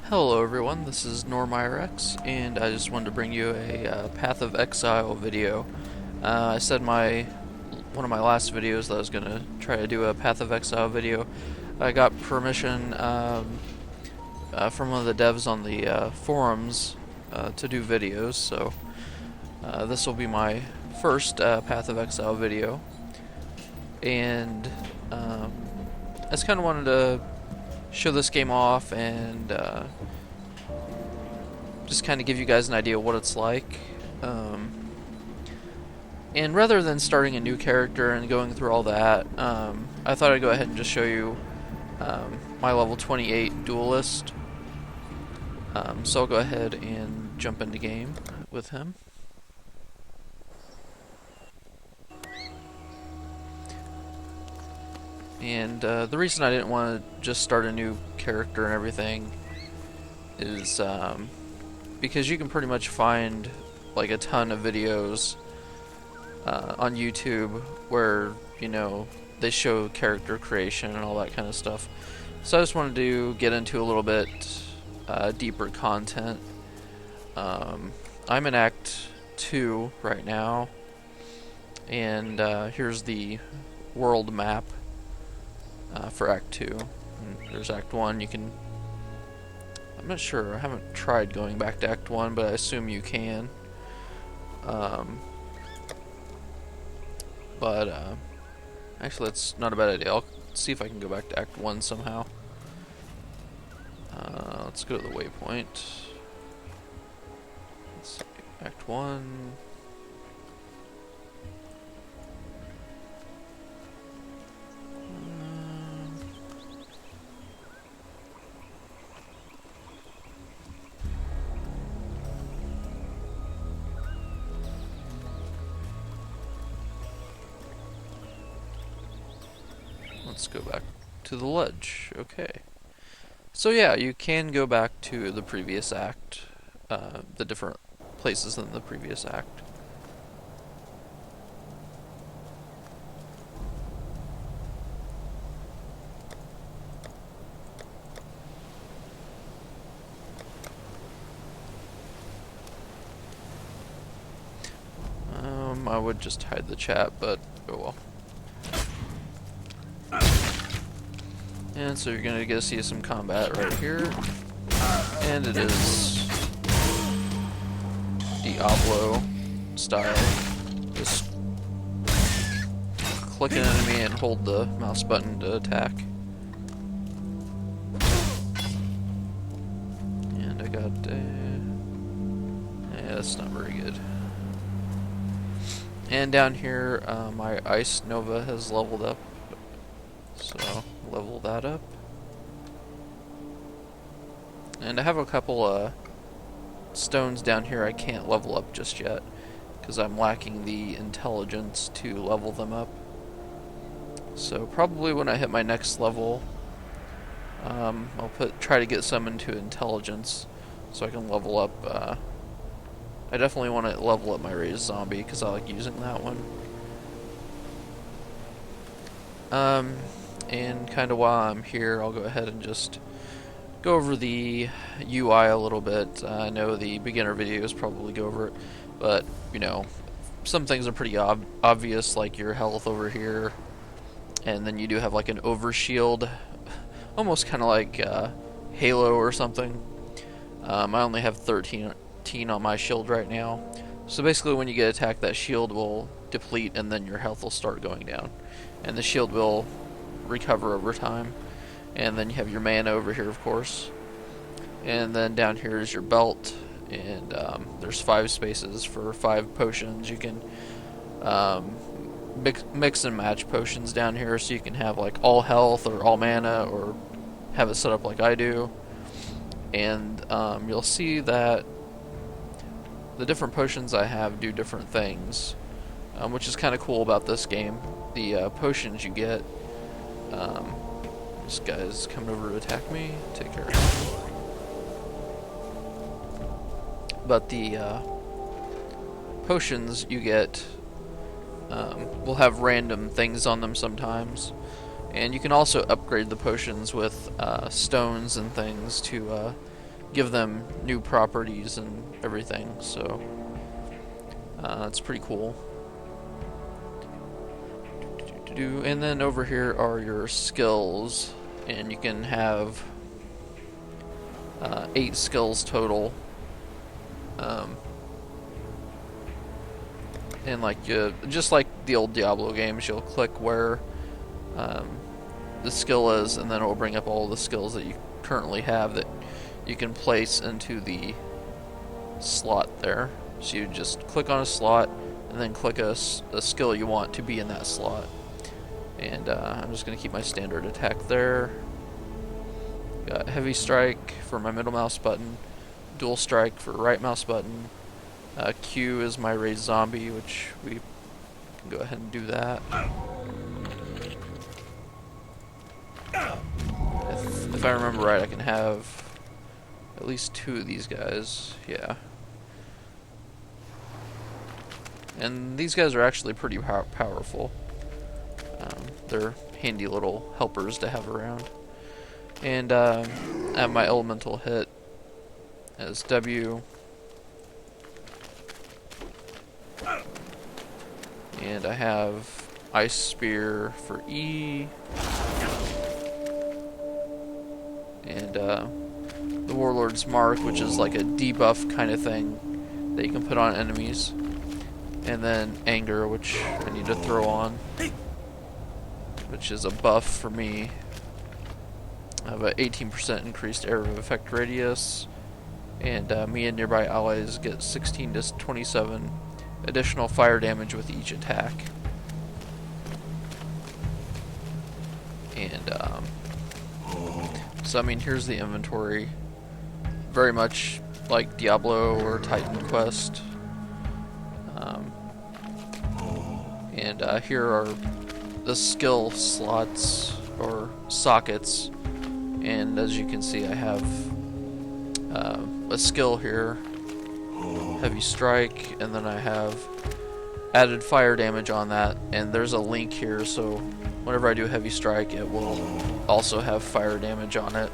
Hello everyone, this is NormIRX, and I just wanted to bring you a Path of Exile video. I said one of my last videos that I was going to try to do a Path of Exile video. I got permission from one of the devs on the forums to do videos, so this will be my first Path of Exile video. And I just kind of wanted to show this game off and just kind of give you guys an idea of what it's like. And rather than starting a new character and going through all that, I thought I'd go ahead and just show you my level 28 duelist. So I'll go ahead and jump into game with him. And the reason I didn't want to just start a new character and everything is because you can pretty much find like a ton of videos on YouTube where, you know, they show character creation and all that kind of stuff. So I just wanted to get into a little bit deeper content. I'm in Act 2 right now, and here's the world map for Act 2. And there's Act 1. I'm not sure, I haven't tried going back to Act 1, but I assume you can. Actually, that's not a bad idea. I'll see if I can go back to Act 1 somehow. Let's go to the waypoint. Let's see, Act 1. Let's go back to the ledge. Okay. So yeah, you can go back to the previous act, the different places in the previous act. I would just hide the chat, but oh well. And so you're gonna get to see some combat right here, and it is Diablo style. Just click an enemy and hold the mouse button to attack. And I got yeah, that's not very good. And down here, my Ice Nova has leveled up, so level that up. And I have a couple stones down here I can't level up just yet because I'm lacking the intelligence to level them up. So probably when I hit my next level, I'll try to get some into intelligence so I can level up. I definitely want to level up my raised zombie because I like using that one. And kind of while I'm here, I'll go ahead and just go over the UI a little bit. I know the beginner videos probably go over it, but you know, some things are pretty obvious, like your health over here, and then you do have like an overshield, almost kind of like Halo or something. I only have 13 on my shield right now, so basically when you get attacked, that shield will deplete and then your health will start going down, and the shield will recover over time. And then you have your mana over here, of course, and then down here is your belt, and there's 5 spaces for 5 potions. You can mix and match potions down here, so you can have like all health or all mana, or have it set up like I do. And you'll see that the different potions I have do different things, which is kind of cool about this game. The potions you get, this guy's coming over to attack me, take care of him. But the potions you get will have random things on them sometimes, and you can also upgrade the potions with stones and things to give them new properties and everything. So it's pretty cool. And then over here are your skills, and you can have 8 skills total. And like just like the old Diablo games, you'll click where the skill is, and then it will bring up all the skills that you currently have that you can place into the slot there. So you just click on a slot and then click a skill you want to be in that slot. And I'm just going to keep my standard attack there. Got heavy strike for my middle mouse button, dual strike for right mouse button. Q is my raised zombie, which we can go ahead and do that. If I remember right, I can have at least 2 of these guys. Yeah. And these guys are actually pretty powerful. They're handy little helpers to have around. And I have my elemental hit as W. And I have Ice Spear for E. And the Warlord's Mark, which is like a debuff kind of thing that you can put on enemies. And then Anger, which I need to throw on, which is a buff for me. I have an 18% increased area of effect radius, and me and nearby allies get 16 to 27 additional fire damage with each attack. And so I mean, here's the inventory, very much like Diablo or Titan Quest. And here are the skill slots or sockets, and as you can see, I have a skill here, heavy strike, and then I have added fire damage on that, and there's a link here, so whenever I do heavy strike, it will also have fire damage on it,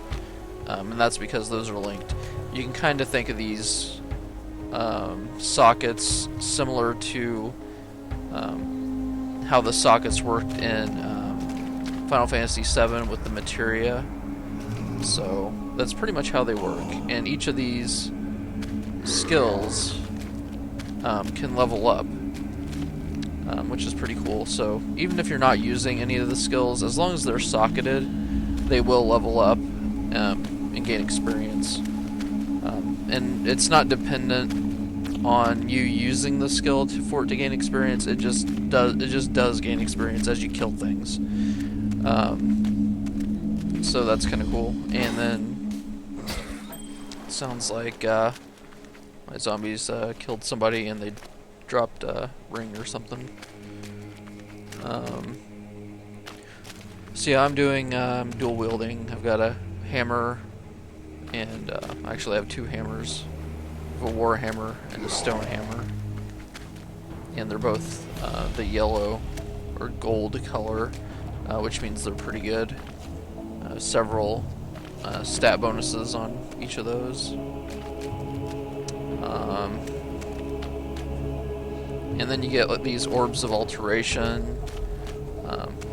and that's because those are linked. You can kind of think of these sockets similar to how the sockets worked in Final Fantasy VII with the materia. So that's pretty much how they work. And each of these skills can level up, which is pretty cool. So even if you're not using any of the skills, as long as they're socketed, they will level up and gain experience. And it's not dependent on you using the skill for it to gain experience. It just does gain experience as you kill things. So that's kind of cool. And then it sounds like my zombies killed somebody and they dropped a ring or something. So yeah, I'm doing dual wielding. I've got a hammer, and I actually have 2 hammers. A war hammer and a stone hammer, and they're both the yellow or gold color, which means they're pretty good. Several stat bonuses on each of those, and then you get like, these orbs of alteration,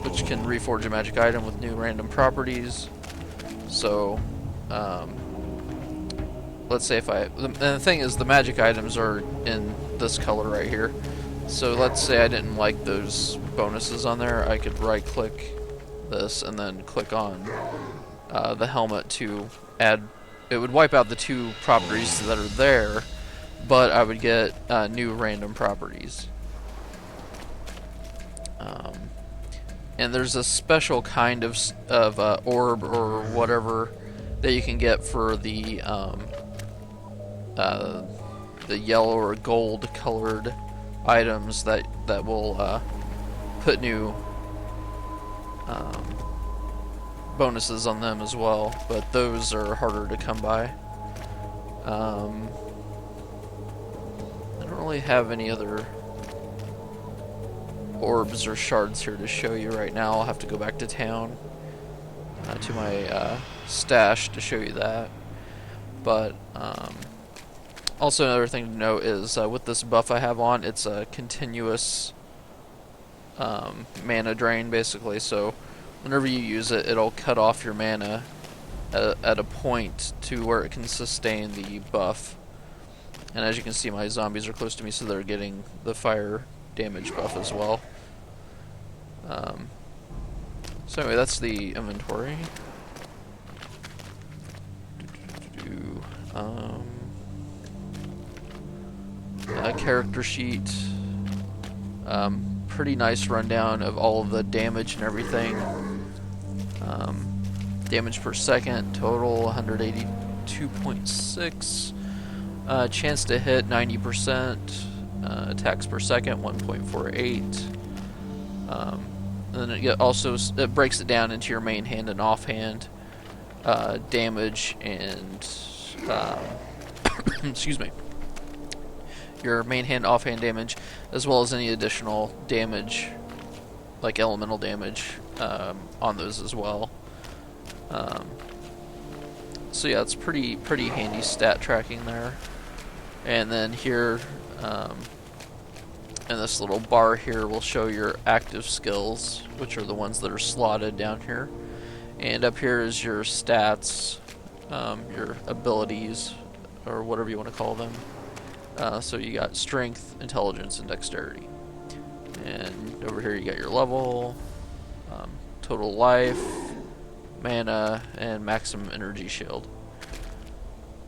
which can reforge a magic item with new random properties. So let's say if and the thing is, the magic items are in this color right here. So let's say I didn't like those bonuses on there, I could right click this and then click on the helmet to add. It would wipe out the 2 properties that are there, but I would get new random properties. And there's a special kind of orb or whatever that you can get for the yellow or gold colored items that will put new bonuses on them as well, but those are harder to come by. I don't really have any other orbs or shards here to show you right now. I'll have to go back to town to my stash to show you that. But also another thing to note is with this buff I have on, it's a continuous mana drain basically. So whenever you use it, it'll cut off your mana at a point to where it can sustain the buff. And as you can see, my zombies are close to me, so they're getting the fire damage buff as well. So anyway, that's the inventory. Character sheet. Pretty nice rundown of all of the damage and everything. Damage per second, total 182.6. Chance to hit 90%. Attacks per second 1.48. And then it breaks it down into your main hand and offhand damage and excuse me, your main hand offhand damage, as well as any additional damage like elemental damage on those as well. So yeah, it's pretty handy stat tracking there. And then here in this little bar here will show your active skills, which are the ones that are slotted down here. And up here is your stats, your abilities, or whatever you want to call them. So you got strength, intelligence, and dexterity. And over here you got your level, total life, mana, and maximum energy shield.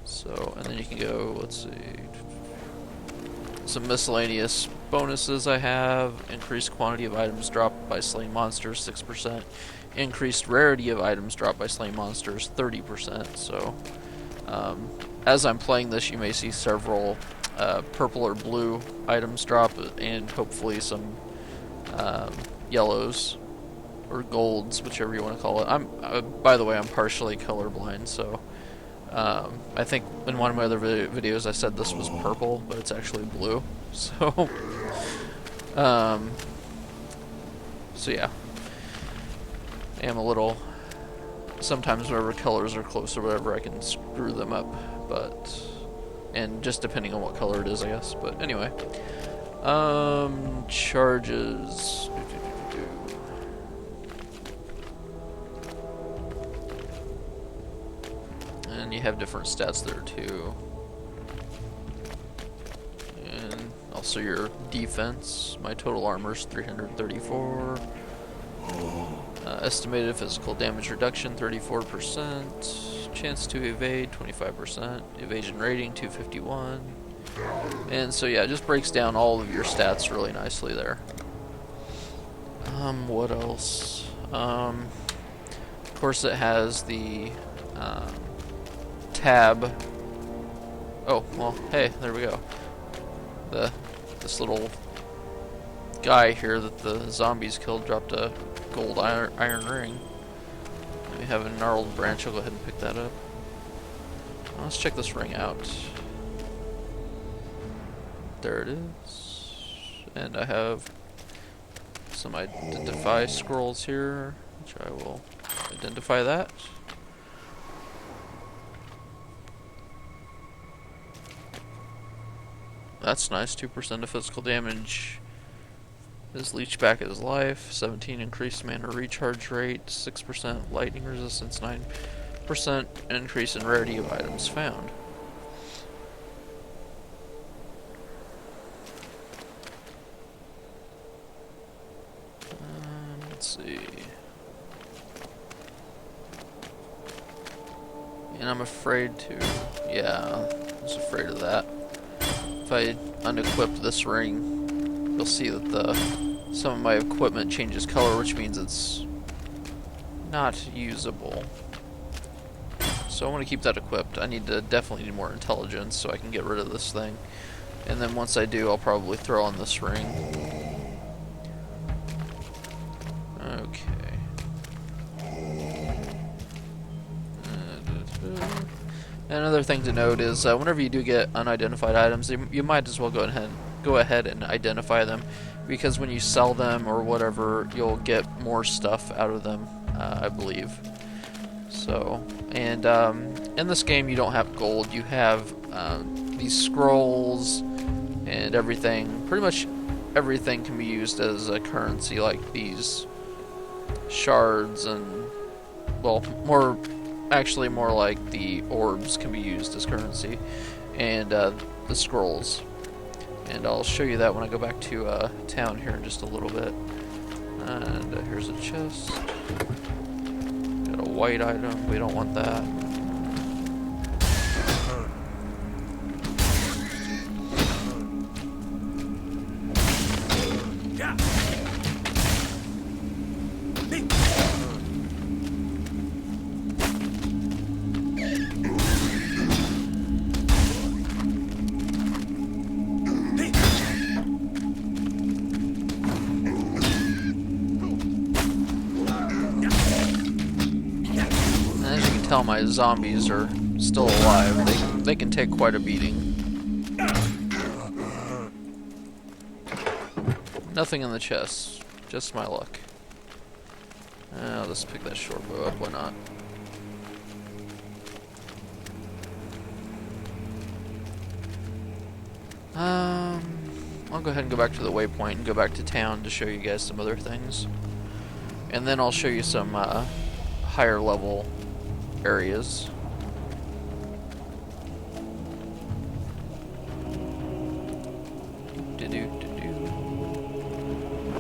So, and then you can go, let's see, some miscellaneous bonuses I have. Increased quantity of items dropped by slain monsters, 6%. Increased rarity of items dropped by slain monsters, 30%. So, as I'm playing this, you may see several purple or blue items drop, and hopefully some yellows or golds, whichever you want to call it. By the way, I'm partially colorblind, so I think in one of my other videos I said this was purple, but it's actually blue. So, so yeah, I am a little. Sometimes whenever colors are close or whatever, I can screw them up, but and just depending on what color it is, I guess. But anyway, charges. And you have different stats there too. And also your defense. My total armor is 334. Estimated physical damage reduction 34%. Chance to evade 25%. Evasion rating 251. And so yeah, it just breaks down all of your stats really nicely there. What else? Of course it has the tab. Oh, well, hey, there we go. This little guy here that the zombies killed dropped a gold iron ring. We have a gnarled branch. I'll go ahead and pick that up. Let's check this ring out. There it is. And I have some identify scrolls here, which I will identify that. That's nice. 2% of physical damage is leached back his life. 17 increased mana recharge rate. 6% lightning resistance. 9% increase in rarity of items found. Let's see. And I'm afraid to. Yeah, I was afraid of that. If I unequip this ring, you'll see that some of my equipment changes color, which means it's not usable. So I want to keep that equipped. I definitely need more intelligence so I can get rid of this thing. And then once I do, I'll probably throw on this ring. Okay. Another thing to note is whenever you do get unidentified items, you might as well go ahead and identify them, because when you sell them or whatever, you'll get more stuff out of them, I believe. So So, and in this game you don't have gold. You have these scrolls and everything. Pretty much everything can be used as a currency, like these shards and, well, actually more like the orbs can be used as currency, and the scrolls. And I'll show you that when I go back to town here in just a little bit. And here's a chest. Got a white item. We don't want that. Tell my zombies are still alive. They can take quite a beating. Nothing in the chest, just my luck. I'll just pick that short bow up, why not? I'll go ahead and go back to the waypoint and go back to town to show you guys some other things. And then I'll show you some higher level areas.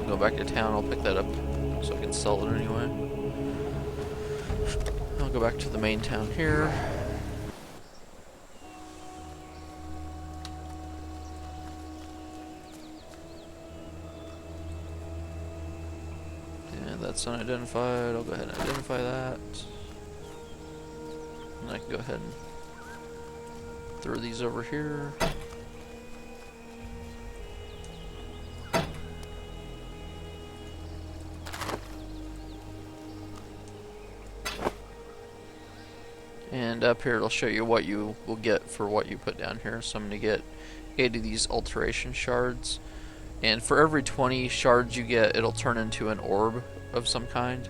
Go back to town, I'll pick that up so I can sell it anyway. I'll go back to the main town here. And that's unidentified, I'll go ahead and identify that. And I can go ahead and throw these over here. And up here it'll show you what you will get for what you put down here. So I'm going to get 8 of these alteration shards. And for every 20 shards you get, it'll turn into an orb of some kind.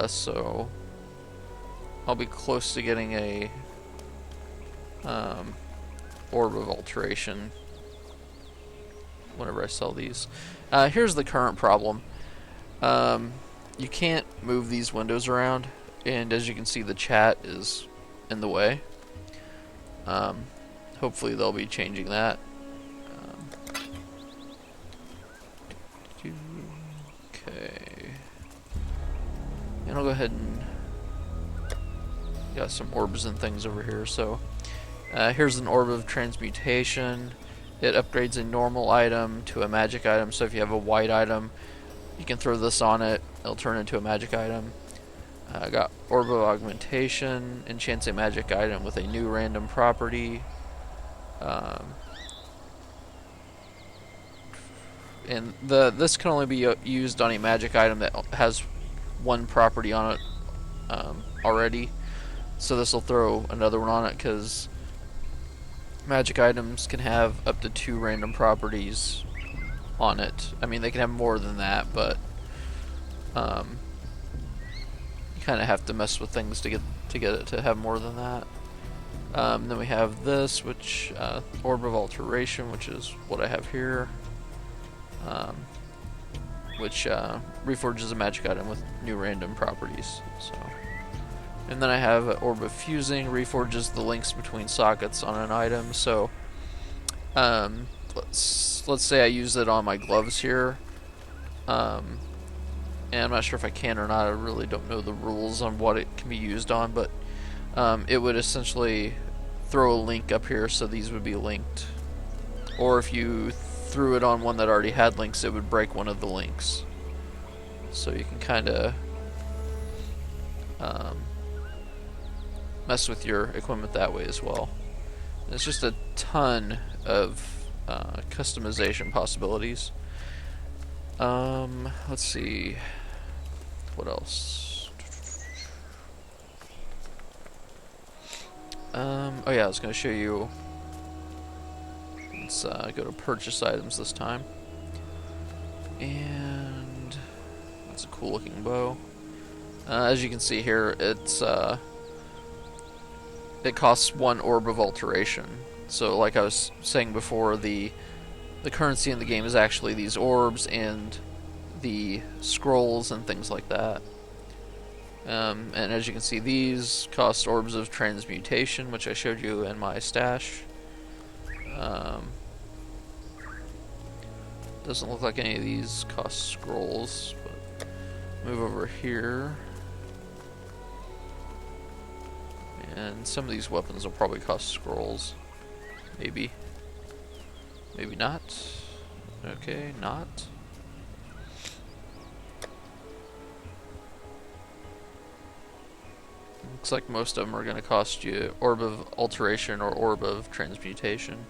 So I'll be close to getting a orb of alteration whenever I sell these. Here's the current problem. You can't move these windows around, and as you can see, the chat is in the way. Hopefully they'll be changing that. Okay. And I'll go ahead and got some orbs and things over here. So here's an orb of transmutation. It upgrades a normal item to a magic item. So if you have a white item, you can throw this on it. It'll turn into a magic item. I got orb of augmentation. Enchants a magic item with a new random property. And this can only be used on a magic item that has one property on it already. So this will throw another one on it, because magic items can have up to 2 random properties on it. I mean, they can have more than that, but you kind of have to mess with things to get it to have more than that. Then we have this, which orb of alteration, which is what I have here, which reforges a magic item with new random properties. So. And then I have Orb of Fusing, reforges the links between sockets on an item. So let's say I use it on my gloves here, and I'm not sure if I can or not. I really don't know the rules on what it can be used on, but it would essentially throw a link up here, so these would be linked. Or if you threw it on one that already had links, it would break one of the links. So you can kind of mess with your equipment that way as well. And it's just a ton of customization possibilities. Let's see, what else? Oh yeah, I was going to show you. Let's go to purchase items this time. And that's a cool looking bow. As you can see here, it costs 1 orb of alteration. So like I was saying before, the currency in the game is actually these orbs and the scrolls and things like that. And as you can see, these cost orbs of transmutation, which I showed you in my stash. Doesn't look like any of these cost scrolls, but move over here. And some of these weapons will probably cost scrolls. Maybe. Maybe not. Okay, not. Looks like most of them are going to cost you Orb of Alteration or Orb of Transmutation.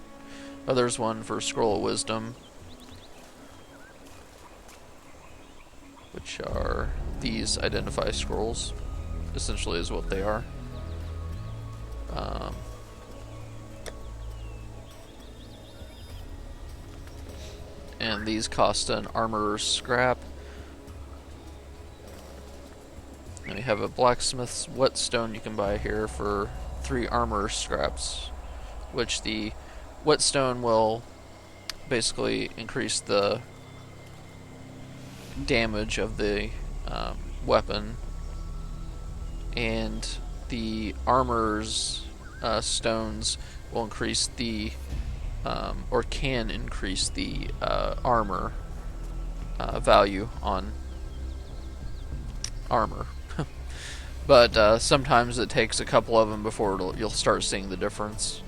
Oh, there's one for Scroll of Wisdom, which are these identify scrolls, essentially is what they are. And these cost an armorer's scrap. And we have a blacksmith's whetstone you can buy here for 3 armor scraps, which the whetstone will basically increase the damage of the weapon, and the armor's stones will increase the or can increase the armor value on armor. But sometimes it takes a couple of them before you'll start seeing the difference,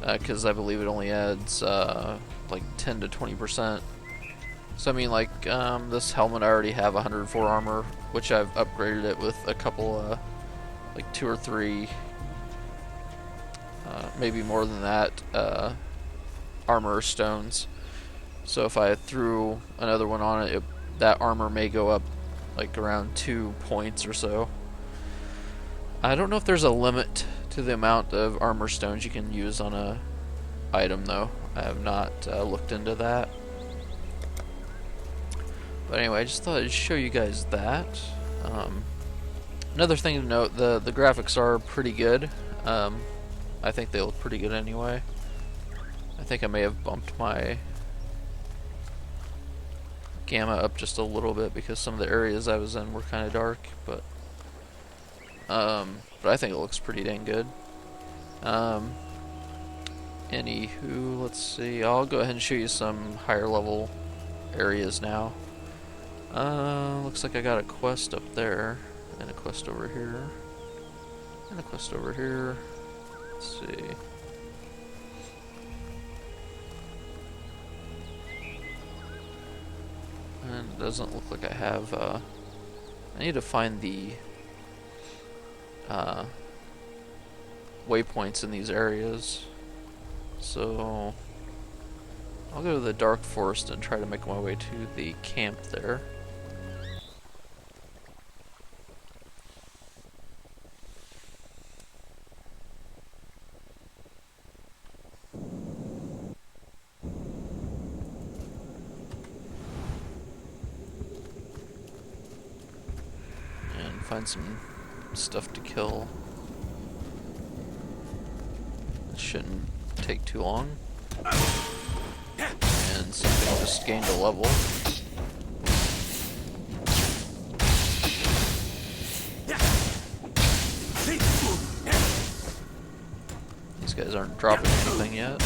because I believe it only adds like 10 to 20%. So I mean, like this helmet, I already have 104 armor, which I've upgraded it with a couple, like 2 or 3, maybe more than that, armor stones. So if I threw another one on it, that armor may go up like around 2 points or so. I don't know if there's a limit to the amount of armor stones you can use on a item, though. I have not looked into that. But anyway, I just thought I'd show you guys that. Another thing to note, the graphics are pretty good. I think they look pretty good anyway. I think I may have bumped my gamma up just a little bit because some of the areas I was in were kind of dark, but I think it looks pretty dang good. Anywho, let's see. I'll go ahead and show you some higher level areas now. Looks like I got a quest up there, and a quest over here, and a quest over here. Let's see. And it doesn't look like I have, I need to find the waypoints in these areas. So I'll go to the Dark Forest and try to make my way to the camp there. And find some stuff to kill. It shouldn't take too long. And something just gained a level. These guys aren't dropping anything yet.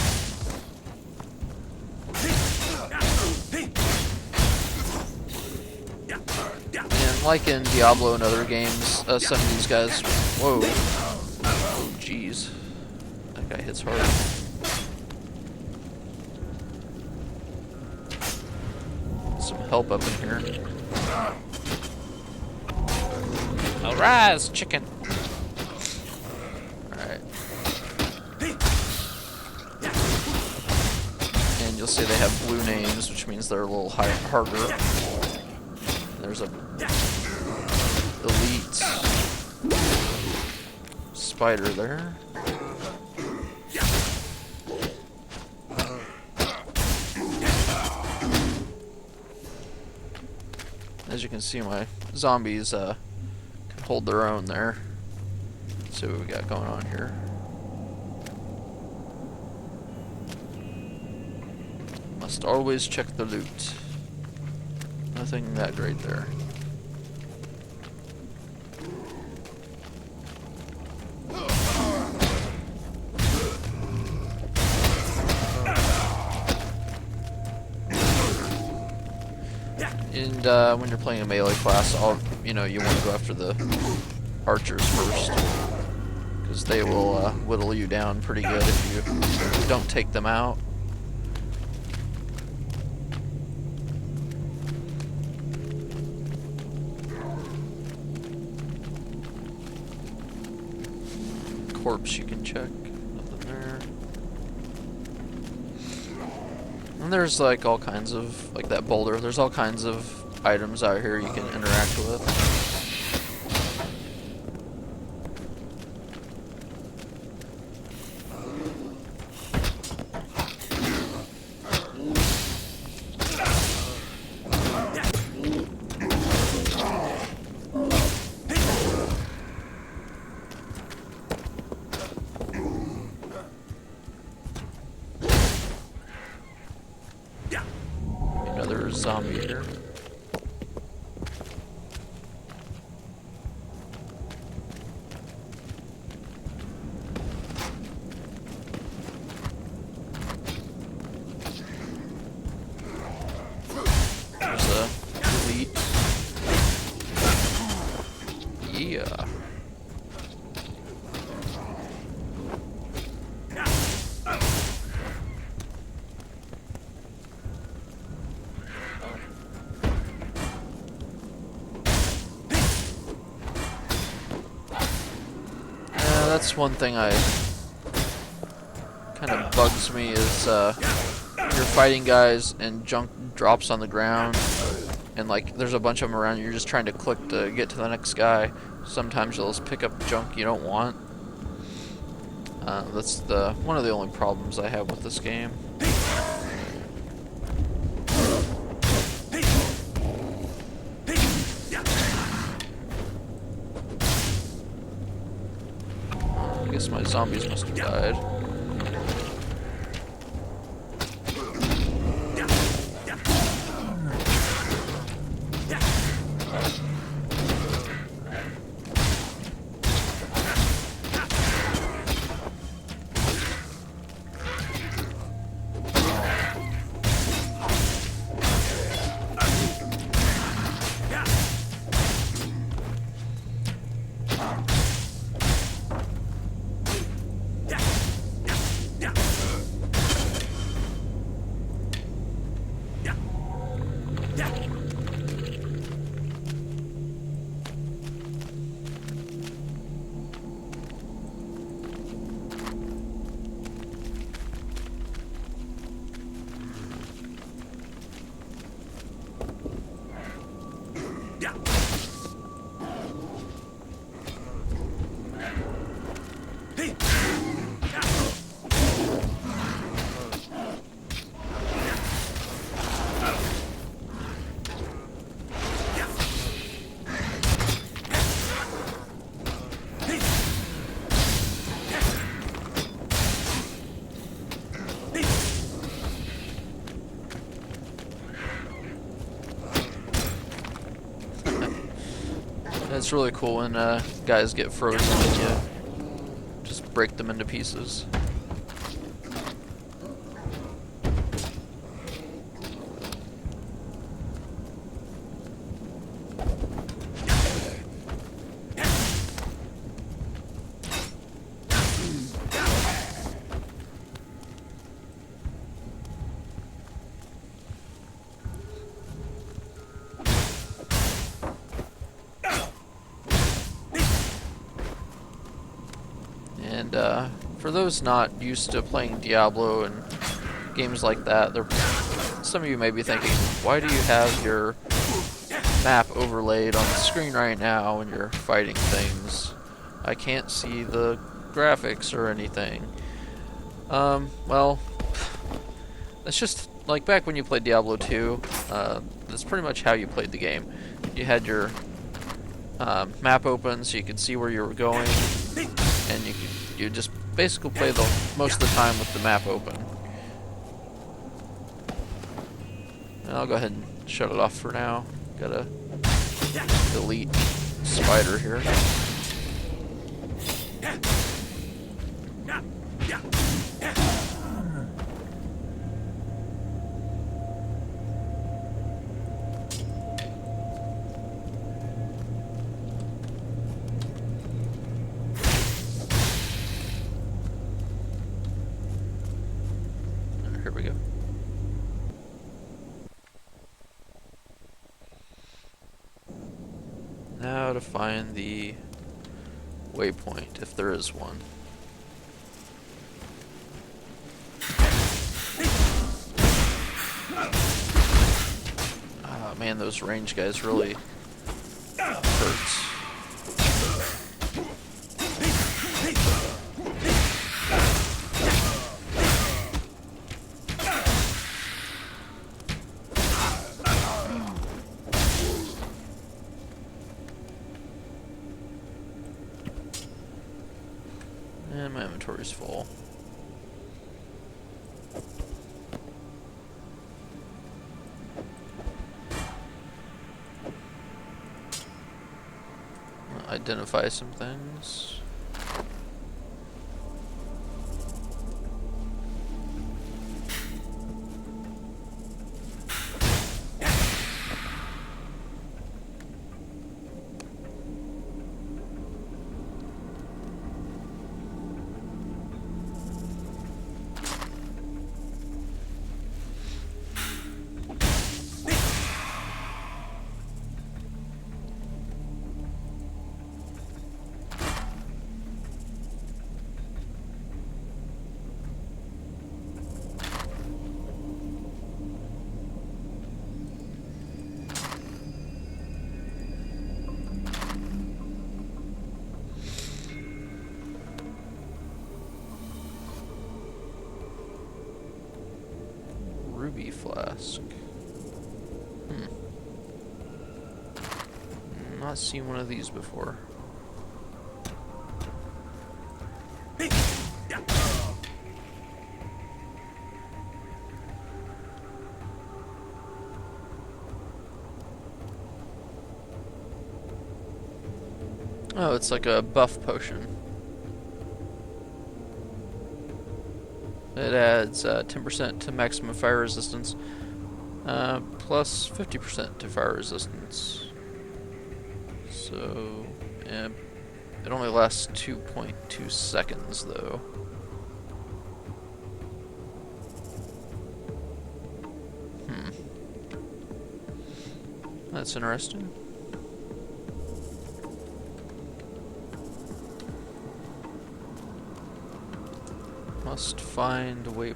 And like in Diablo and other games, some of these guys... Whoa. Oh, jeez. That guy hits hard. Some help up in here. All rise, chicken. Alright. And you'll see they have blue names, which means they're a little harder. There's a elite spider there. As you can see, my zombies kind hold their own there. Let's see what we got going on here. Must always check the loot. Nothing that great there. And when you're playing a melee class, you want to go after the archers first, because they will whittle you down pretty good if you don't take them out. Corpse you can check. Nothing there. And there's like all kinds of, like that boulder, there's all kinds of items out here you can interact with. Another zombie here. There's a elite. Yeah. That's one thing I kind of bugs me is you're fighting guys and junk drops on the ground, and like there's a bunch of them around you. You're just trying to click to get to the next guy. Sometimes you'll just pick up junk you don't want. That's one of the only problems I have with this game. I guess my zombies must have died. It's really cool when guys get frozen and you just break them into pieces. And for those not used to playing Diablo and games like that, some of you may be thinking, why do you have your map overlaid on the screen right now when you're fighting things? I can't see the graphics or anything. Well, it's just like back when you played Diablo 2, that's pretty much how you played the game. You had your map open so you can see where you were going, and you just basically play the most of the time with the map open. And I'll go ahead and shut it off for now. Gotta delete spider here. Here we go. Now to find the waypoint, if there is one. Oh man, those range guys really hurts. And my inventory's full. Identify some things. Ruby flask. Not seen one of these before. Oh, it's like a buff potion. It adds 10% to maximum fire resistance, plus 50% to fire resistance. So, yeah, it only lasts 2.2 seconds though. That's interesting. Must find a waypoint.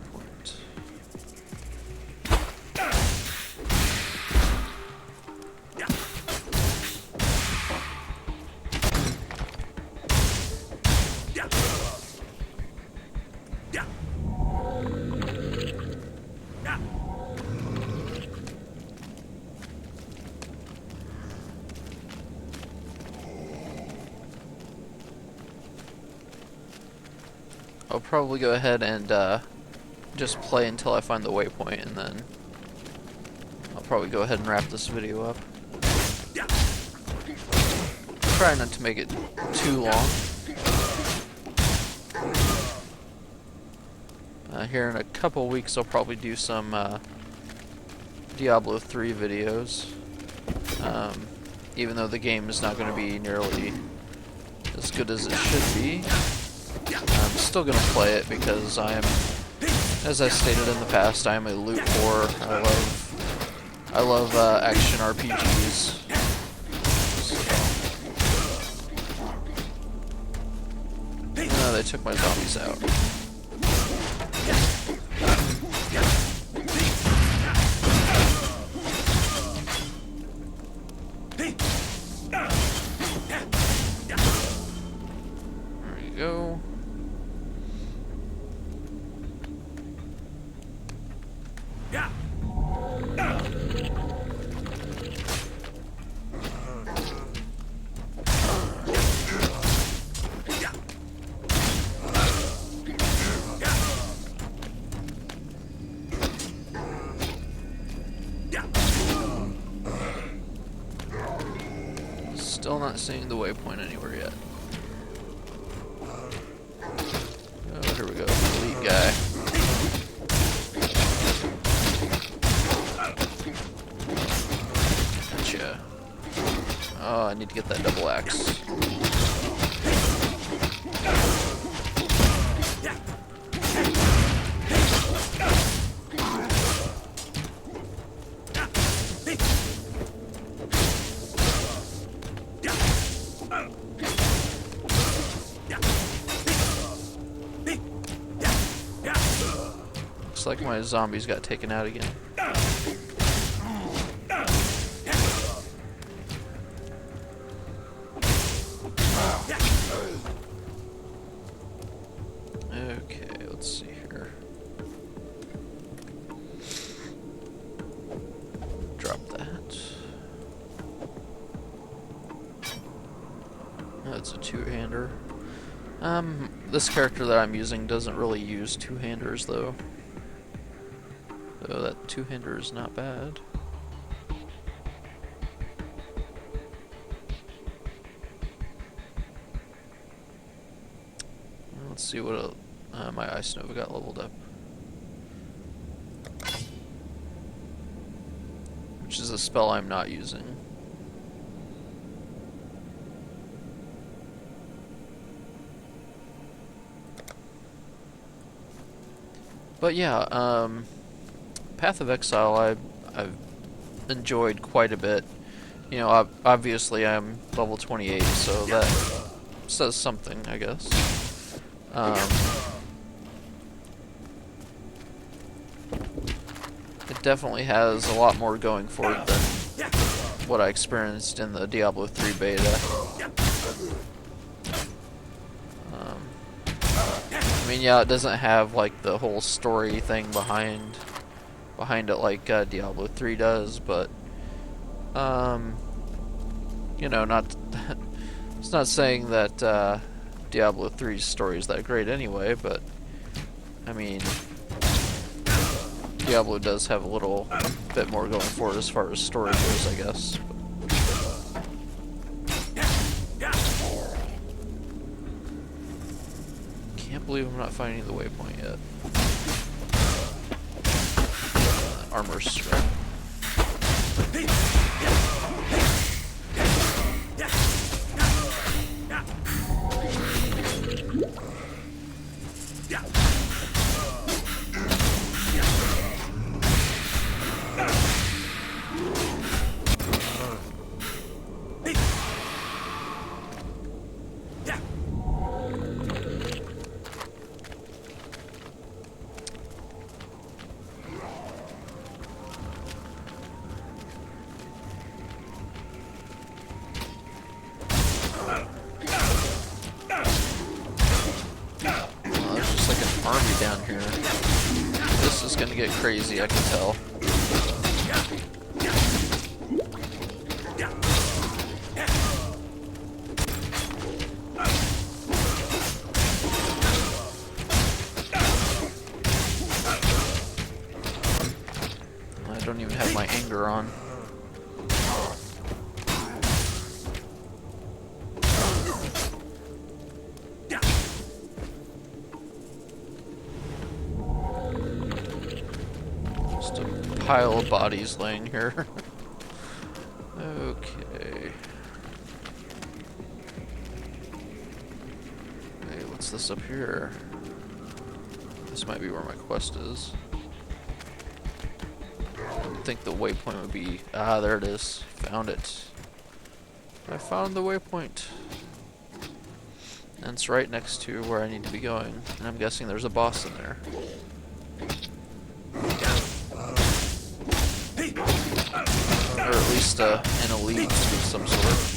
I'll probably go ahead and just play until I find the waypoint, and then I'll probably go ahead and wrap this video up. Try not to make it too long. Here in a couple weeks I'll probably do some Diablo 3 videos. Even though the game is not going to be nearly as good as it should be. I'm still going to play it because I am, as I stated in the past, I am a loot whore. I love action RPGs. Oh, they took my zombies out. There you go. not seeing the waypoint anywhere yet. Oh, here we go. Elite guy. Gotcha. Oh, I need to get that double axe. Looks like my zombies got taken out again. Okay, let's see here. Drop that. That's a two-hander. This character that I'm using doesn't really use two-handers though. So that two-hander is not bad. Let's see what my Ice Nova got leveled up. Which is a spell I'm not using. But yeah, Path of Exile I've enjoyed quite a bit. You know, obviously I'm level 28, so that says something, I guess. It definitely has a lot more going for it than what I experienced in the Diablo 3 beta. I mean, yeah, it doesn't have like the whole story thing behind it like Diablo 3 does, but you know, not it's not saying that Diablo 3's story is that great anyway, but I mean, Diablo does have a little bit more going for it as far as story goes, I guess. Can't believe I'm not finding the waypoint yet. Armor strap. Army down here. This is gonna get crazy, I can tell. I don't even have my anger on. Pile of bodies laying here. Okay. Hey, what's this up here? This might be where my quest is. I think the waypoint would be... Ah, there it is. Found it. I found the waypoint. And it's right next to where I need to be going. And I'm guessing there's a boss in there. Or at least an elite of some sort.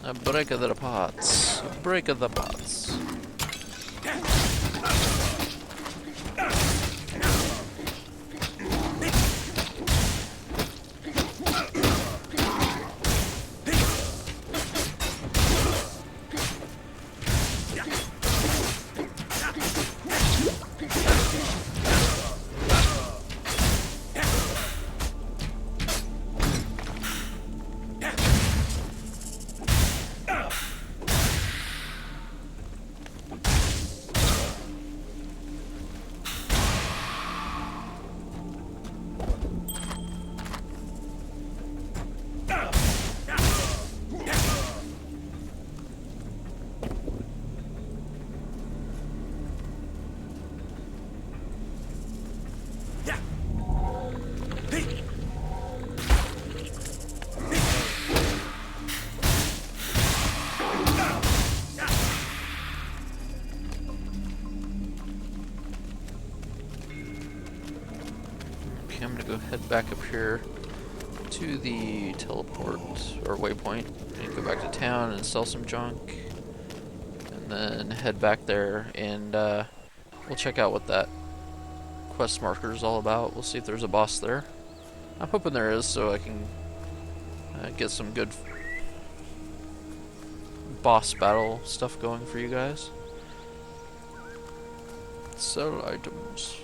A break of the pots. A break of the pots. Okay, I'm gonna go head back up here to the teleport or waypoint and go back to town and sell some junk, and then head back there and we'll check out what that quest marker is all about. We'll see if there's a boss there. I'm hoping there is, so I can get some good boss battle stuff going for you guys. Sell items.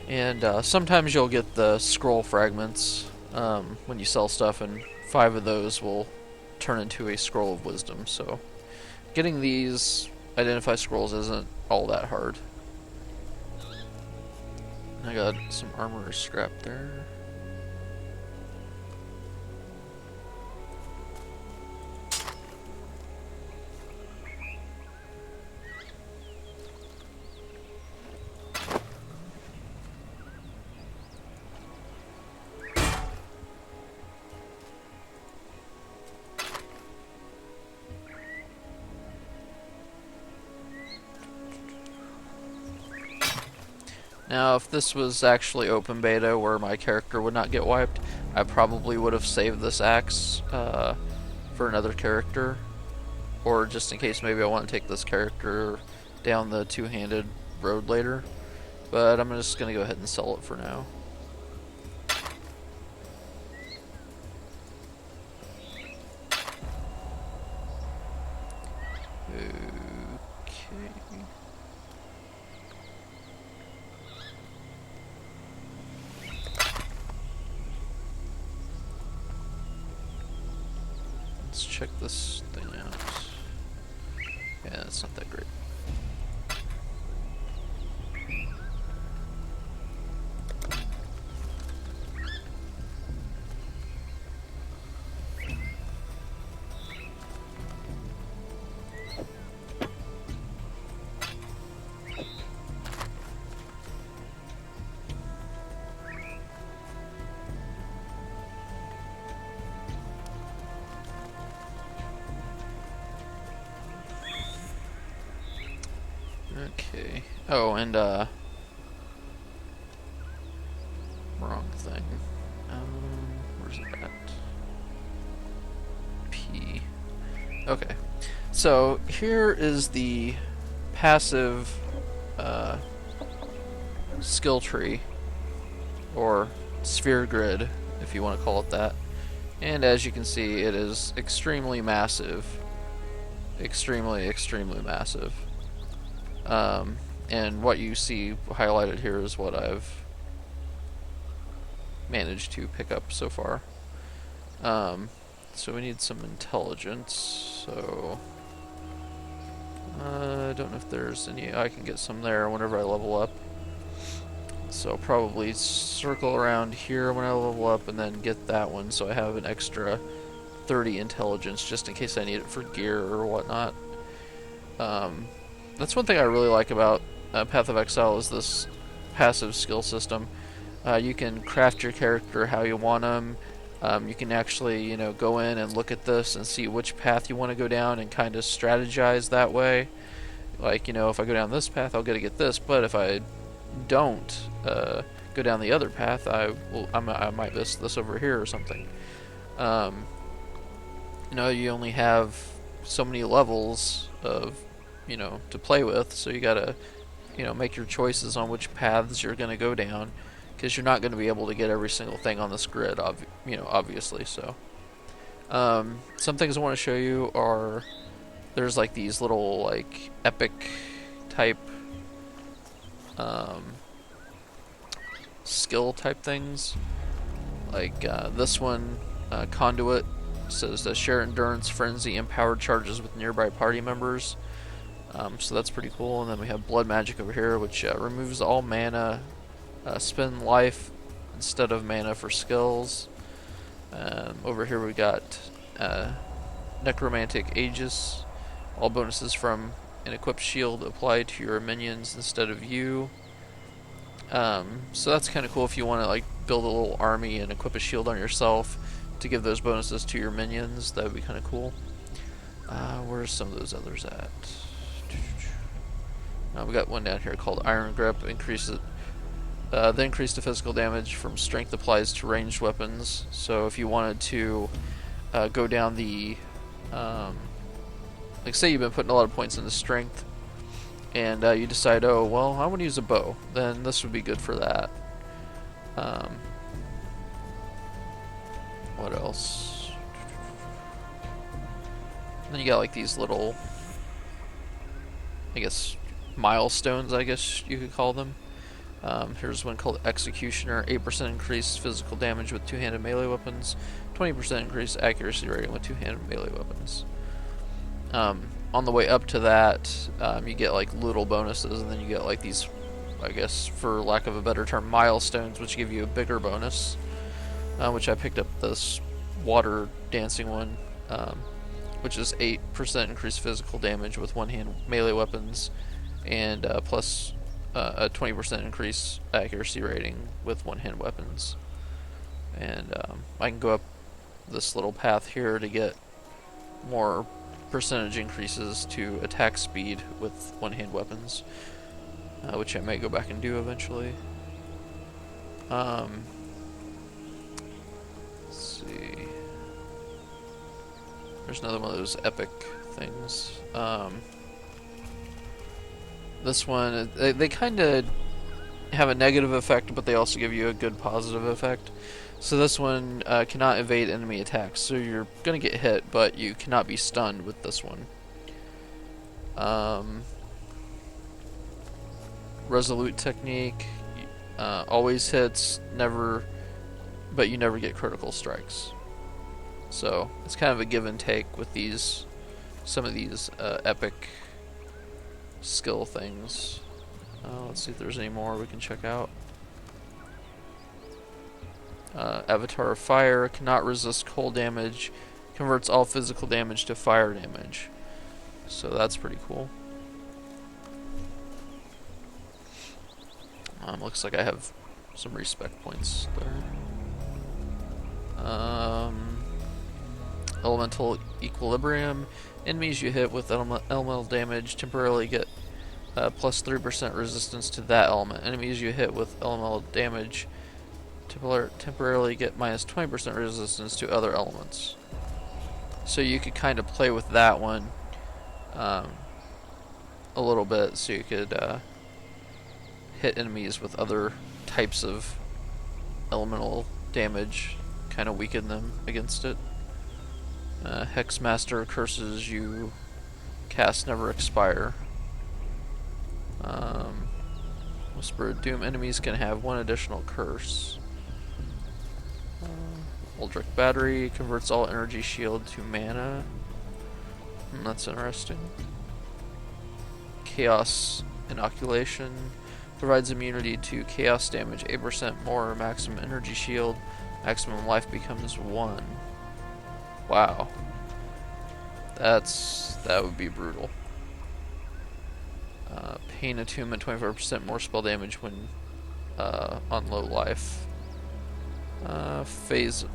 And sometimes you'll get the scroll fragments when you sell stuff, and 5 of those will turn into a scroll of wisdom. So getting these identify scrolls isn't all that hard. I got some armor scrap there. Now, if this was actually open beta where my character would not get wiped, I probably would have saved this axe for another character, or just in case maybe I want to take this character down the two-handed road later. But I'm just going to go ahead and sell it for now. Okay. Let's check this thing out. Yeah, it's not that great. Okay. Oh, and wrong thing. Where's it at? P. Okay. So here is the passive skill tree, or sphere grid, if you want to call it that. And as you can see, it is extremely massive. Extremely, extremely massive. And what you see highlighted here is what I've managed to pick up so far. So we need some intelligence, so I don't know if there's any. I can get some there whenever I level up. So probably circle around here when I level up and then get that one, so I have an extra 30 intelligence just in case I need it for gear or whatnot. That's one thing I really like about Path of Exile is this passive skill system. You can craft your character how you want them. You can actually, go in and look at this and see which path you want to go down and kind of strategize that way. Like, if I go down this path, I'll get this, but if I don't go down the other path, I might miss this over here or something. You only have so many levels of to play with, so you gotta make your choices on which paths you're gonna go down, because you're not going to be able to get every single thing on this grid, obviously. So some things I want to show you are there's like these little like epic type skill type things, like this one, Conduit, says to share endurance frenzy empowered charges with nearby party members. So that's pretty cool. And then we have blood magic over here, which removes all mana, spend life instead of mana for skills. Over here we got necromantic aegis, all bonuses from an equipped shield apply to your minions instead of you. So that's kind of cool if you want to like build a little army and equip a shield on yourself to give those bonuses to your minions. That would be kind of cool. Where's some of those others at? We got one down here called Iron Grip. The increase to physical damage from strength applies to ranged weapons. So if you wanted to go down the, like say you've been putting a lot of points into strength, and you decide, oh well, I want to use a bow, then this would be good for that. What else? Then you got like these little, I guess, milestones, I guess you could call them. Here's one called Executioner. 8% increase physical damage with two-handed melee weapons. 20% increase accuracy rating with two-handed melee weapons. On the way up to that, you get like little bonuses, and then you get like these, I guess, for lack of a better term, milestones, which give you a bigger bonus. Which I picked up this water dancing one, which is 8% increased physical damage with one-hand melee weapons, and plus a 20% increase accuracy rating with one-hand weapons. And I can go up this little path here to get more percentage increases to attack speed with one-hand weapons, which I may go back and do eventually. Let's see. There's another one of those epic things. This one, they kind of have a negative effect, but they also give you a good positive effect. So this one cannot evade enemy attacks, so you're going to get hit, but you cannot be stunned with this one. Resolute technique, always hits, but you never get critical strikes. So it's kind of a give and take with some of these epic skill things. Let's see if there's any more we can check out. Avatar of Fire, cannot resist cold damage, converts all physical damage to fire damage. So that's pretty cool. Looks like I have some respect points there. Elemental Equilibrium. Enemies you hit with elemental damage temporarily get plus 3% resistance to that element. Enemies you hit with elemental damage temporarily get minus 20% resistance to other elements. So you could kind of play with that one a little bit, so you could hit enemies with other types of elemental damage, kind of weaken them against it. Hexmaster curses you cast never expire. Whisper of Doom, enemies can have one additional curse. Uldric Battery converts all energy shield to mana. That's interesting. Chaos Inoculation provides immunity to chaos damage, 8% more maximum energy shield. Maximum life becomes 1. Wow. That would be brutal. Pain Attunement, 24% more spell damage when on low life. Phase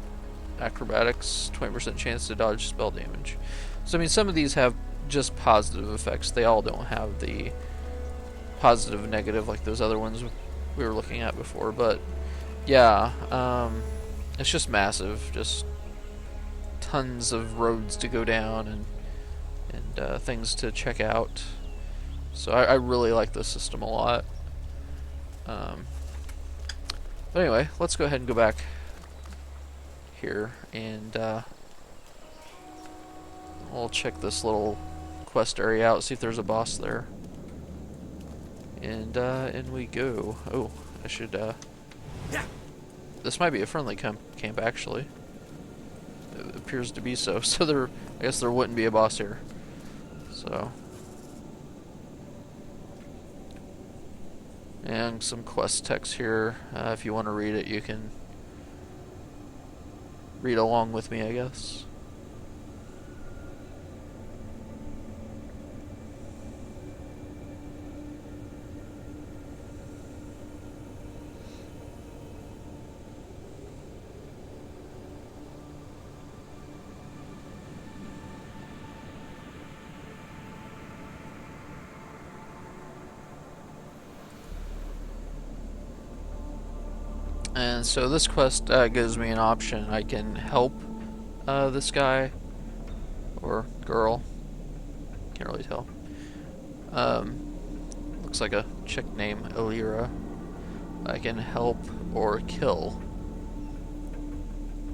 Acrobatics, 20% chance to dodge spell damage. So I mean, some of these have just positive effects. They all don't have the positive and negative like those other ones we were looking at before. But yeah, it's just massive. Just tons of roads to go down and things to check out. So I really like this system a lot. But anyway, let's go ahead and go back here, and we'll check this little quest area out, see if there's a boss there. And in we go. Oh, I should, this might be a friendly camp actually. It appears to be so. So I guess there wouldn't be a boss here. So. And some quest text here. If you want to read it, you can read along with me, I guess. And so this quest gives me an option. I can help this guy or girl. Can't really tell. Looks like a chick named Elira. I can help or kill.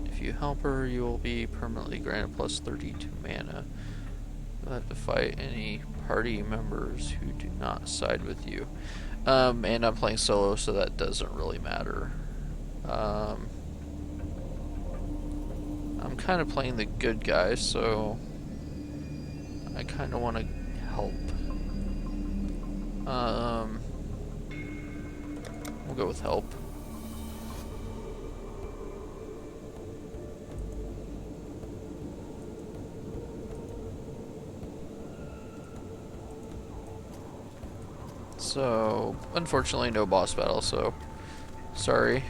If you help her, you will be permanently granted plus 32 mana. You'll have to fight any party members who do not side with you. And I'm playing solo, so that doesn't really matter. I'm kind of playing the good guy, so I kind of want to help. We'll go with help. So, unfortunately, no boss battle, so sorry.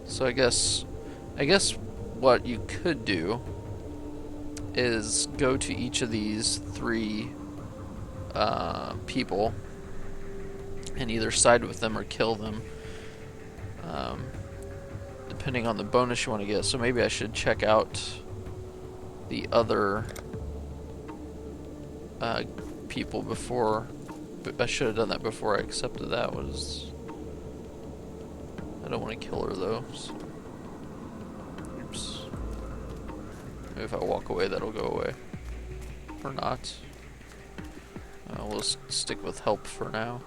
So I guess what you could do is go to each of these three people and either side with them or kill them, depending on the bonus you want to get. So maybe I should check out the other people before. I should have done that before I accepted that. I don't want to kill her though. So. Oops. Maybe if I walk away, that'll go away. Or not. We'll stick with help for now.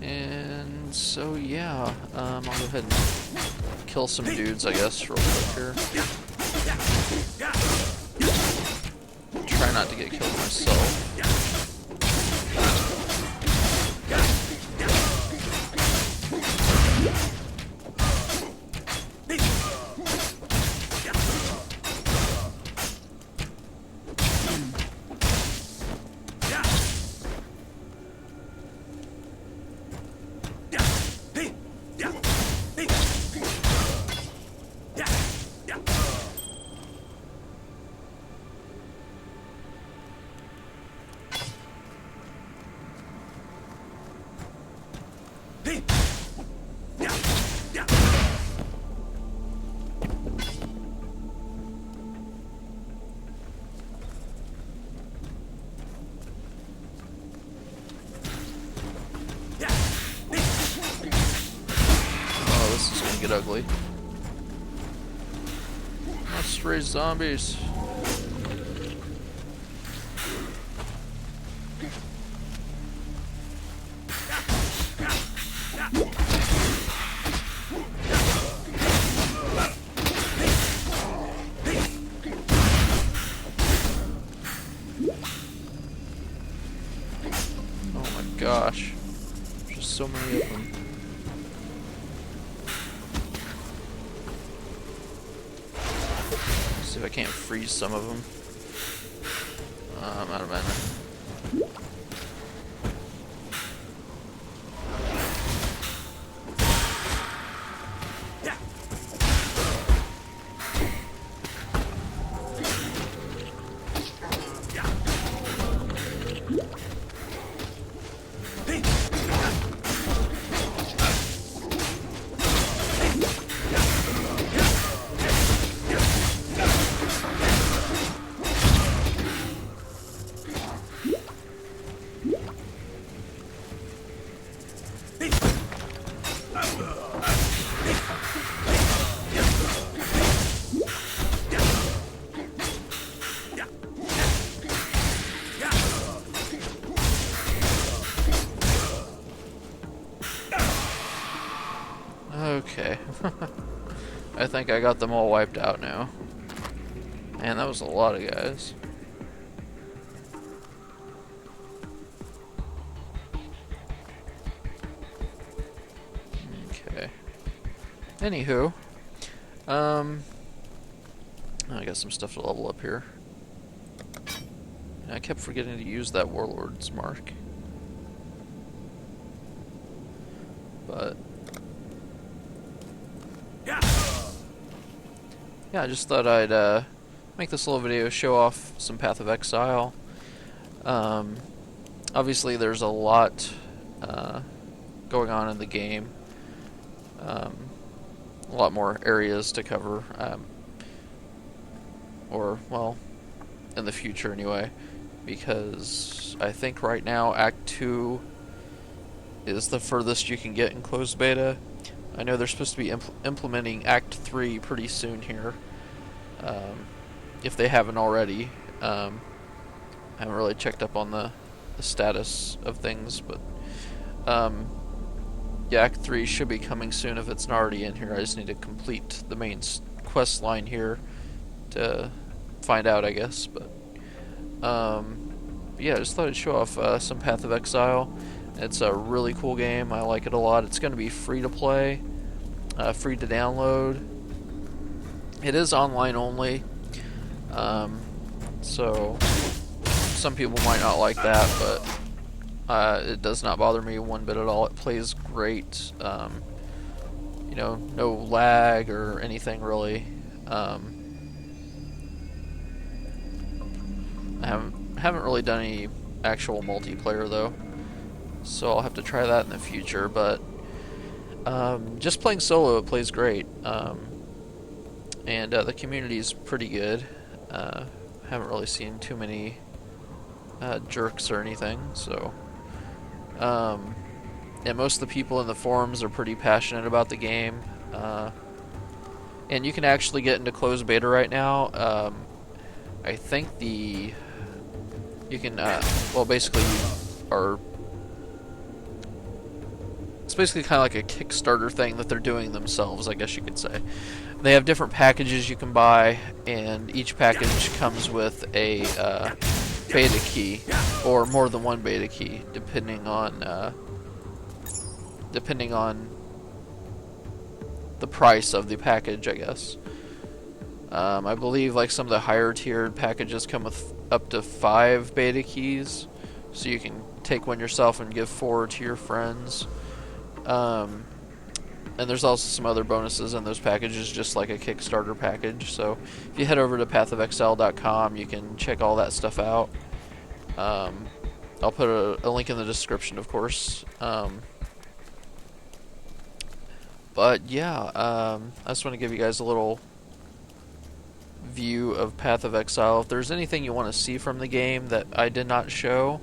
And so yeah, I'll go ahead and kill some dudes, I guess, real quick here. Try not to get killed myself. Get ugly. Let's raise zombies. Oh my gosh. There's just so many of them. See if I can't freeze some of them. I'm out of mana. Okay. I think I got them all wiped out now. Man, that was a lot of guys. Okay. Anywho, I got some stuff to level up here. And I kept forgetting to use that Warlord's mark. But yeah, I just thought I'd make this little video, show off some Path of Exile. Obviously there's a lot going on in the game. A lot more areas to cover. Or, well, in the future anyway. Because I think right now Act 2 is the furthest you can get in closed beta. I know they're supposed to be implementing Act 3 pretty soon here. If they haven't already. I haven't really checked up on the status of things, but yeah, Act 3 should be coming soon if it's not already in here. I just need to complete the main quest line here to find out, I guess. But yeah, I just thought I'd show off some Path of Exile. It's a really cool game. I like it a lot. It's going to be free to play, free to download. It is online only, so some people might not like that, but it does not bother me one bit at all. It plays great. You know, no lag or anything really. I haven't really done any actual multiplayer though, so I'll have to try that in the future. But just playing solo, it plays great, and the community's pretty good. Haven't really seen too many jerks or anything, so and most of the people in the forums are pretty passionate about the game, and you can actually get into closed beta right now. I think you can well, basically it's basically kind of like a Kickstarter thing that they're doing themselves, I guess you could say. They have different packages you can buy, and each package comes with a beta key, or more than one beta key, depending on the price of the package, I guess. I believe like some of the higher tiered packages come with up to 5 beta keys, so you can take one yourself and give 4 to your friends. And there's also some other bonuses in those packages, just like a Kickstarter package. So if you head over to pathofexile.com, you can check all that stuff out. I'll put a link in the description, of course. But yeah, I just want to give you guys a little view of Path of Exile. If there's anything you want to see from the game that I did not show,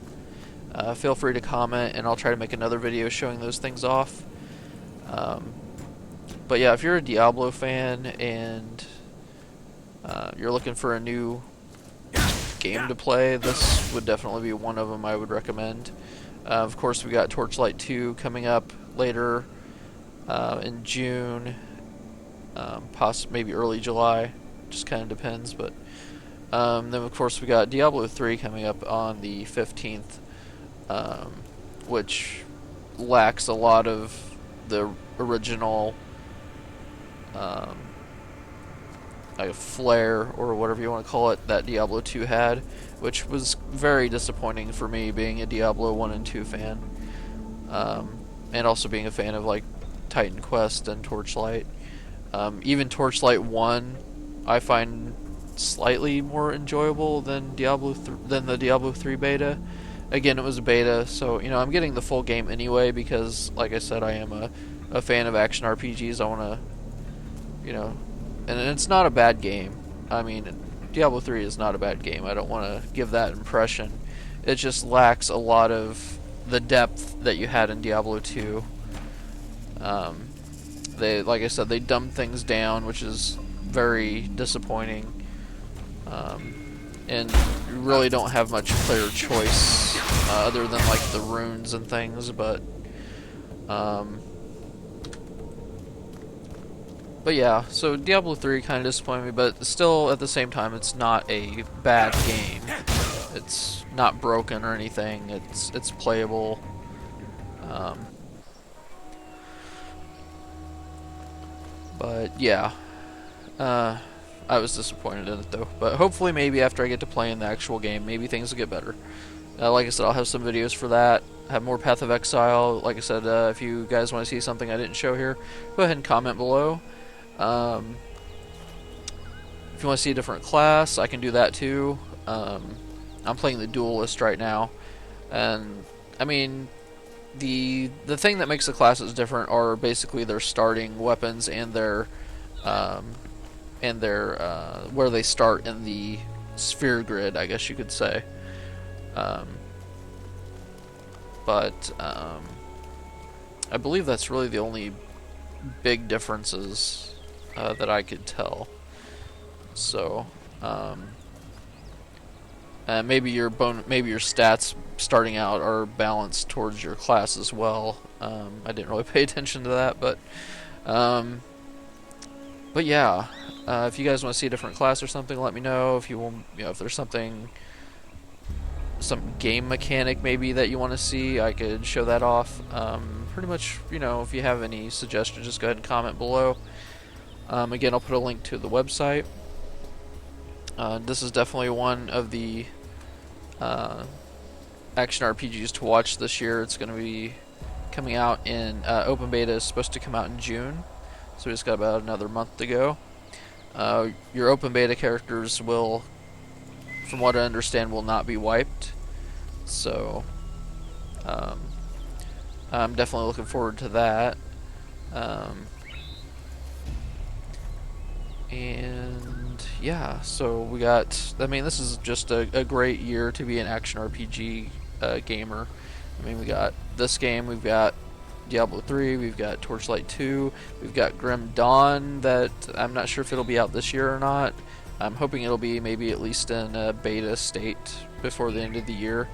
feel free to comment, and I'll try to make another video showing those things off. But yeah, if you're a Diablo fan and you're looking for a new game to play, this would definitely be one of them I would recommend. Of course, we got Torchlight 2 coming up later in June, maybe early July, just kind of depends. But then of course we got Diablo 3 coming up on the 15th, which lacks a lot of the original flair, or whatever you want to call it, that Diablo 2 had, which was very disappointing for me, being a Diablo 1 and 2 fan, and also being a fan of like Titan Quest and Torchlight. Even Torchlight 1 I find slightly more enjoyable than the Diablo 3 beta. Again, it was a beta, so you know, I'm getting the full game anyway, because like I said, I am a fan of action RPGs. I want to, you know, and it's not a bad game. I mean, Diablo 3 is not a bad game. I don't want to give that impression. It just lacks a lot of the depth that you had in Diablo 2. Like I said, they dumbed things down, which is very disappointing. And you really don't have much player choice other than like the runes and things, but yeah, so Diablo 3 kind of disappointed me, but still at the same time, it's not a bad game. It's not broken or anything. It's playable. But yeah, I was disappointed in it though. But hopefully, maybe after I get to play in the actual game, maybe things will get better. Like I said, I'll have some videos for that. Have more Path of Exile. Like I said, if you guys want to see something I didn't show here, go ahead and comment below. If you want to see a different class, I can do that too. I'm playing the Duelist right now, and I mean, the thing that makes the classes different are basically their starting weapons and their where they start in the sphere grid, I guess you could say. But I believe that's really the only big differences that I could tell. So, maybe your stats starting out are balanced towards your class as well. I didn't really pay attention to that, but yeah. If you guys want to see a different class or something, let me know. If you want, if there's some game mechanic maybe that you want to see, I could show that off. Pretty much, if you have any suggestions, just go ahead and comment below. Again, I'll put a link to the website. This is definitely one of the action RPGs to watch this year. It's going to be coming out in open beta is supposed to come out in June, so we just got about another month to go. Your open beta characters will, from what I understand, will not be wiped, so I'm definitely looking forward to that. And yeah, so we got, I mean, this is just a great year to be an action RPG gamer. I mean, we got this game, we've got Diablo 3, we've got Torchlight 2, we've got Grim Dawn that I'm not sure if it'll be out this year or not. I'm hoping it'll be maybe at least in a beta state before the end of the year.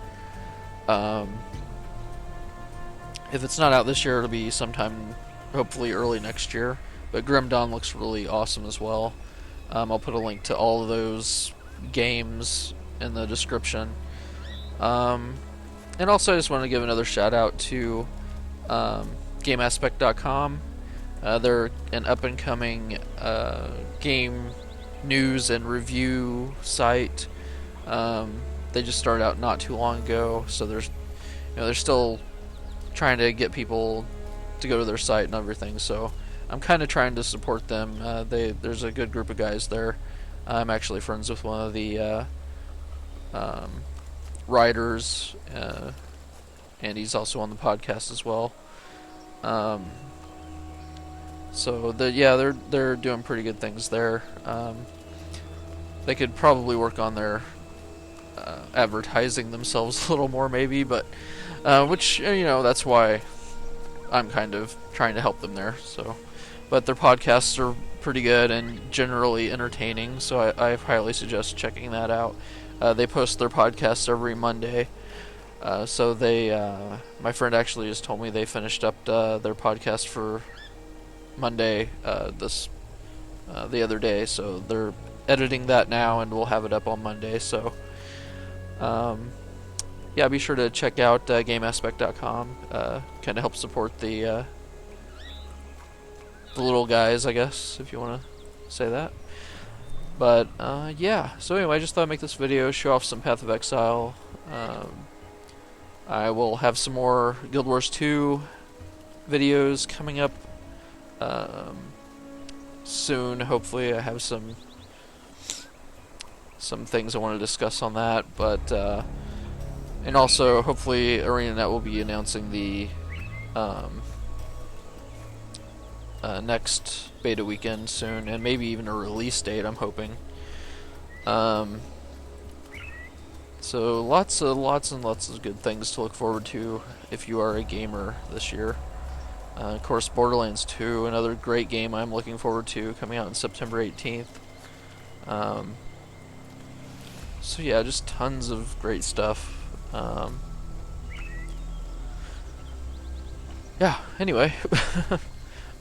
If it's not out this year, it'll be sometime hopefully early next year. But Grim Dawn looks really awesome as well. I'll put a link to all of those games in the description. And also I just want to give another shout out to GameAspect.com. They're an up and coming game news and review site. They just started out not too long ago, so they're still trying to get people to go to their site and everything. So I'm kind of trying to support them. There's a good group of guys there. I'm actually friends with one of the writers, and he's also on the podcast as well. So they're doing pretty good things there. They could probably work on their advertising themselves a little more, maybe, but which that's why I'm kind of trying to help them there. So, but their podcasts are pretty good and generally entertaining, so I highly suggest checking that out. They post their podcasts every Monday. So my friend actually just told me they finished up their podcast for Monday the other day, so they're editing that now and we'll have it up on Monday. So yeah, be sure to check out GameAspect.com. Kind of help support the little guys, I guess, if you want to say that. But yeah, so anyway, I just thought I'd make this video, show off some Path of Exile. I will have some more Guild Wars 2 videos coming up soon. Hopefully I have some things I want to discuss on that, but and also hopefully ArenaNet will be announcing the next beta weekend soon, and maybe even a release date, I'm hoping. So lots and lots of good things to look forward to if you are a gamer this year. Of course, Borderlands 2, another great game I'm looking forward to, coming out on September 18th. So yeah, just tons of great stuff. Yeah, anyway.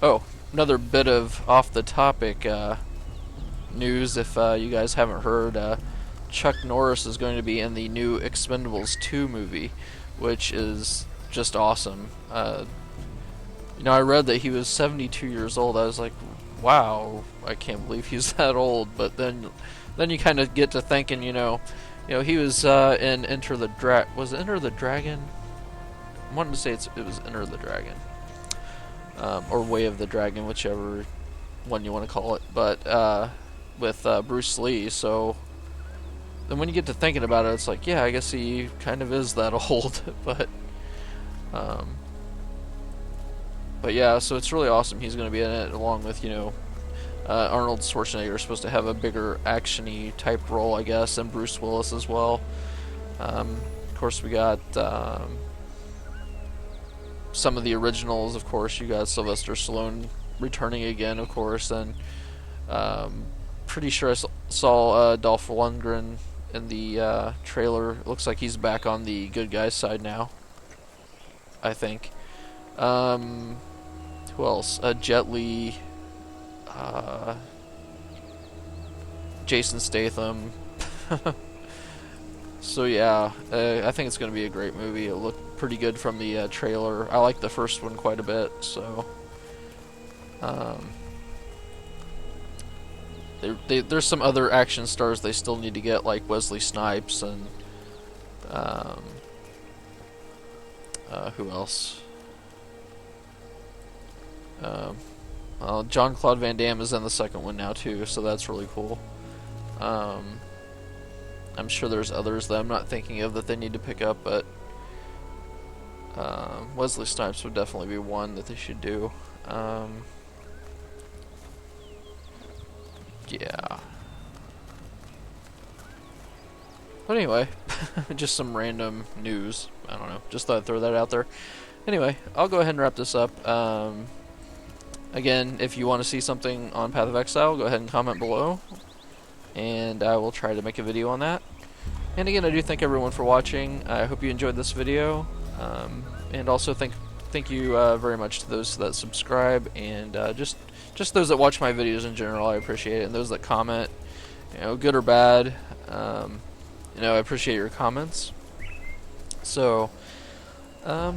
Oh, another bit of off-the-topic news, if you guys haven't heard. Chuck Norris is going to be in the new Expendables 2 movie, which is just awesome. I read that he was 72 years old. I was like, wow, I can't believe he's that old. But then you kind of get to thinking, he was in was it Enter the Dragon? I wanted to say it was Enter the Dragon, or Way of the Dragon, whichever one you want to call it. But with Bruce Lee, so then when you get to thinking about it, it's like, yeah, I guess he kind of is that old. Um, but yeah, so it's really awesome. He's going to be in it along with, Arnold Schwarzenegger is supposed to have a bigger action-y type role, I guess, and Bruce Willis as well. Of course, we got some of the originals. Of course, you got Sylvester Stallone returning again, of course, and pretty sure I saw Dolph Lundgren in the trailer. It looks like he's back on the good guy's side now, I think. Who else? Jet Li, Jason Statham. So yeah, I think it's going to be a great movie. It looked pretty good from the trailer. I like the first one quite a bit, so there's some other action stars they still need to get, like Wesley Snipes and who else? Jean-Claude Van Damme is in the second one now too, so that's really cool. I'm sure there's others that I'm not thinking of that they need to pick up, but Wesley Snipes would definitely be one that they should do. Yeah. But anyway, just some random news. I don't know. Just thought I'd throw that out there. Anyway, I'll go ahead and wrap this up. Again, if you want to see something on Path of Exile, go ahead and comment below, and I will try to make a video on that. And again, I do thank everyone for watching. I hope you enjoyed this video, and also thank you very much to those that subscribe, and just those that watch my videos in general. I appreciate it, and those that comment, good or bad. I appreciate your comments. So, I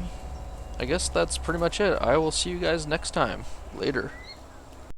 guess that's pretty much it. I will see you guys next time. Later.